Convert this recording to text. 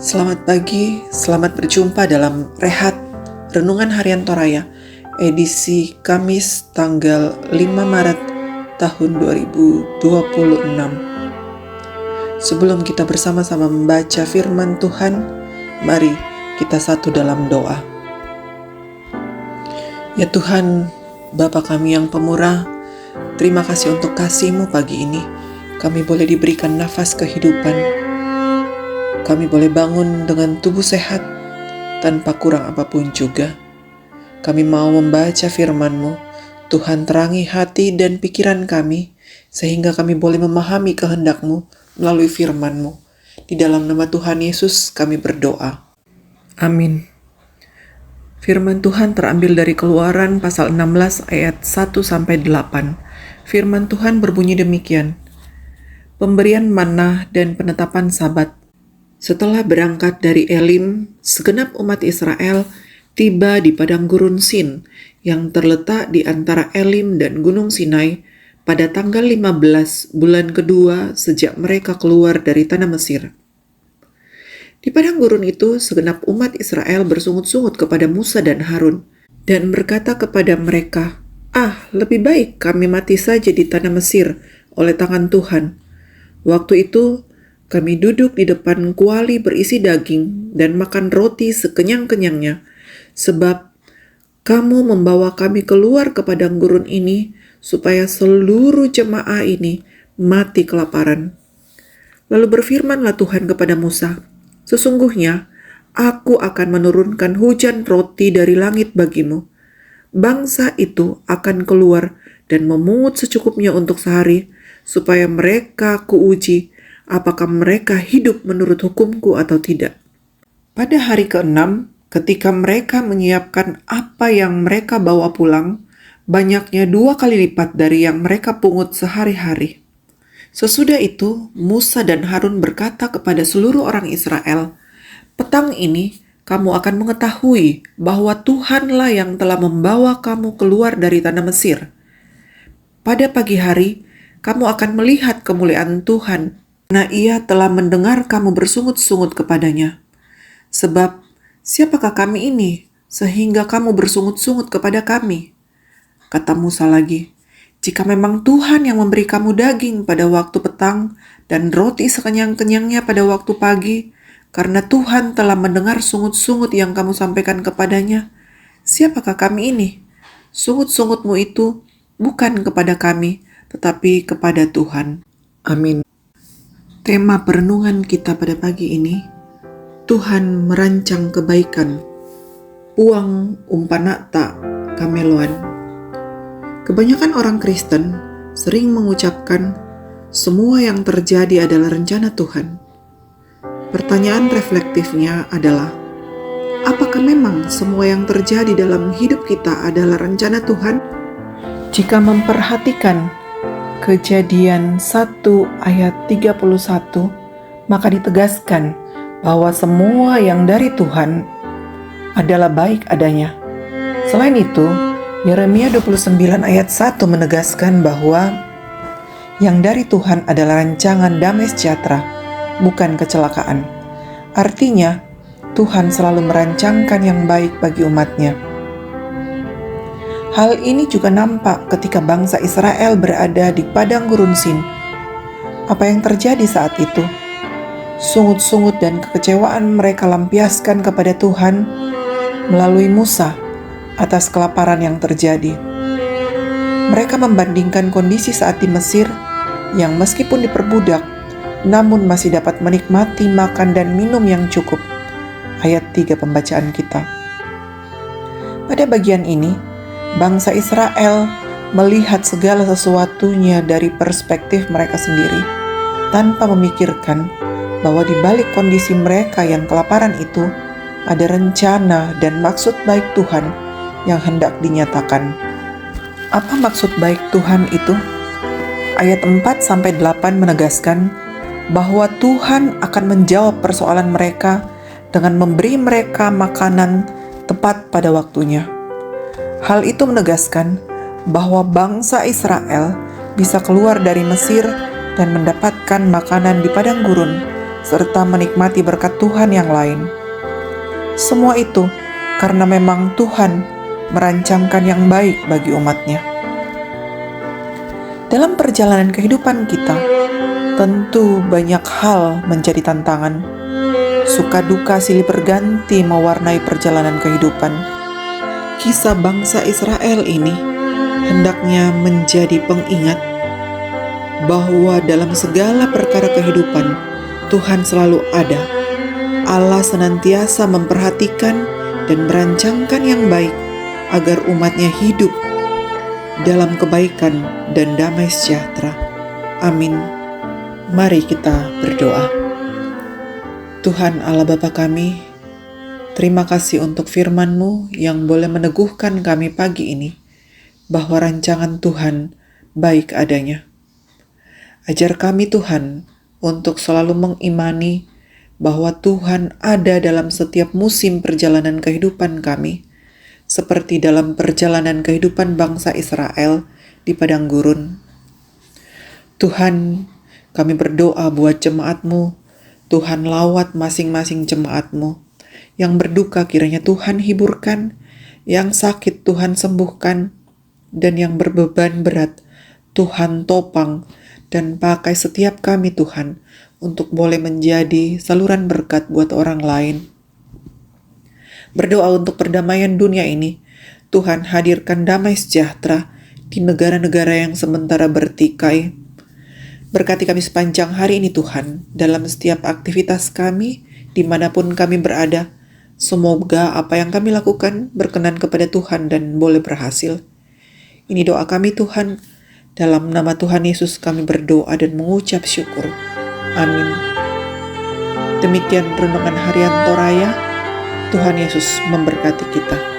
Selamat pagi, selamat berjumpa dalam Rehat Renungan Harian Toraya, edisi Kamis tanggal 5 Maret tahun 2026. Sebelum kita bersama-sama membaca firman Tuhan, mari kita satu dalam doa. Ya Tuhan, Bapa kami yang pemurah, terima kasih untuk kasih-Mu pagi ini. Kami boleh diberikan nafas kehidupan. Kami boleh bangun dengan tubuh sehat tanpa kurang apapun juga. Kami mau membaca firman-Mu. Tuhan terangi hati dan pikiran kami, sehingga kami boleh memahami kehendak-Mu melalui firman-Mu. Di dalam nama Tuhan Yesus kami berdoa. Amin. Firman Tuhan terambil dari Keluaran pasal 16 ayat 1-8. Firman Tuhan berbunyi demikian. Pemberian manna dan penetapan Sabat. Setelah berangkat dari Elim, segenap umat Israel tiba di padang gurun Sin yang terletak di antara Elim dan Gunung Sinai pada tanggal 15 bulan kedua sejak mereka keluar dari tanah Mesir. Di padang gurun itu, segenap umat Israel bersungut-sungut kepada Musa dan Harun dan berkata kepada mereka, lebih baik kami mati saja di tanah Mesir oleh tangan Tuhan. Waktu itu, kami duduk di depan kuali berisi daging dan makan roti sekenyang-kenyangnya, sebab kamu membawa kami keluar ke padang gurun ini supaya seluruh jemaah ini mati kelaparan. Lalu berfirmanlah Tuhan kepada Musa, sesungguhnya aku akan menurunkan hujan roti dari langit bagimu. Bangsa itu akan keluar dan memungut secukupnya untuk sehari, supaya mereka kuuji apakah mereka hidup menurut hukumku atau tidak. Pada hari ke-6, ketika mereka menyiapkan apa yang mereka bawa pulang, banyaknya 2 kali lipat dari yang mereka pungut sehari-hari. Sesudah itu, Musa dan Harun berkata kepada seluruh orang Israel, petang ini kamu akan mengetahui bahwa Tuhanlah yang telah membawa kamu keluar dari tanah Mesir. Pada pagi hari, kamu akan melihat kemuliaan Tuhan, karena Ia telah mendengar kamu bersungut-sungut kepadanya. Sebab, siapakah kami ini, sehingga kamu bersungut-sungut kepada kami? Kata Musa lagi, jika memang Tuhan yang memberi kamu daging pada waktu petang, dan roti sekenyang-kenyangnya pada waktu pagi, karena Tuhan telah mendengar sungut-sungut yang kamu sampaikan kepadanya, siapakah kami ini? Sungut-sungutmu itu bukan kepada kami, tetapi kepada Tuhan. Amin. Tema perenungan kita pada pagi ini, Tuhan merancang kebaikan, uang umpanata kameloan. Kebanyakan orang Kristen sering mengucapkan, semua yang terjadi adalah rencana Tuhan. Pertanyaan reflektifnya adalah, apakah memang semua yang terjadi dalam hidup kita adalah rencana Tuhan? Jika memperhatikan Kejadian 1 ayat 31, maka ditegaskan bahwa semua yang dari Tuhan adalah baik adanya. Selain itu, Yeremia 29 ayat 1 menegaskan bahwa yang dari Tuhan adalah rancangan damai sejahtera, bukan kecelakaan. Artinya, Tuhan selalu merancangkan yang baik bagi umatnya. Hal ini juga nampak ketika bangsa Israel berada di padang gurun Sin. Apa yang terjadi saat itu? Sungut-sungut dan kekecewaan mereka lampiaskan kepada Tuhan melalui Musa atas kelaparan yang terjadi. Mereka membandingkan kondisi saat di Mesir yang meskipun diperbudak, namun masih dapat menikmati makan dan minum yang cukup. Ayat 3 pembacaan kita. Pada bagian ini, bangsa Israel melihat segala sesuatunya dari perspektif mereka sendiri, tanpa memikirkan bahwa di balik kondisi mereka yang kelaparan itu, ada rencana dan maksud baik Tuhan yang hendak dinyatakan. Apa maksud baik Tuhan itu? Ayat 4-8 menegaskan bahwa Tuhan akan menjawab persoalan mereka dengan memberi mereka makanan tepat pada waktunya. Hal itu menegaskan bahwa bangsa Israel bisa keluar dari Mesir dan mendapatkan makanan di padang gurun serta menikmati berkat Tuhan yang lain. Semua itu karena memang Tuhan merancangkan yang baik bagi umatnya. Dalam perjalanan kehidupan kita, tentu banyak hal menjadi tantangan. Suka duka silih berganti mewarnai perjalanan kehidupan. Kisah bangsa Israel ini hendaknya menjadi pengingat bahwa dalam segala perkara kehidupan, Tuhan selalu ada. Allah senantiasa memperhatikan dan merancangkan yang baik agar umatnya hidup dalam kebaikan dan damai sejahtera. Amin. Mari kita berdoa. Tuhan Allah Bapa kami, terima kasih untuk firman-Mu yang boleh meneguhkan kami pagi ini bahwa rancangan Tuhan baik adanya. Ajar kami Tuhan untuk selalu mengimani bahwa Tuhan ada dalam setiap musim perjalanan kehidupan kami, seperti dalam perjalanan kehidupan bangsa Israel di padang gurun. Tuhan, kami berdoa buat jemaat-Mu. Tuhan lawat masing-masing jemaat-Mu. Yang berduka kiranya Tuhan hiburkan, yang sakit Tuhan sembuhkan, dan yang berbeban berat Tuhan topang dan pakai setiap kami Tuhan untuk boleh menjadi saluran berkat buat orang lain. Berdoa untuk perdamaian dunia ini. Tuhan hadirkan damai sejahtera di negara-negara yang sementara bertikai. Berkati kami sepanjang hari ini Tuhan, dalam setiap aktivitas kami, dimanapun kami berada. Semoga apa yang kami lakukan berkenan kepada Tuhan dan boleh berhasil. Ini doa kami Tuhan, dalam nama Tuhan Yesus kami berdoa dan mengucap syukur. Amin. Demikian renungan harian Toraya. Tuhan Yesus memberkati kita.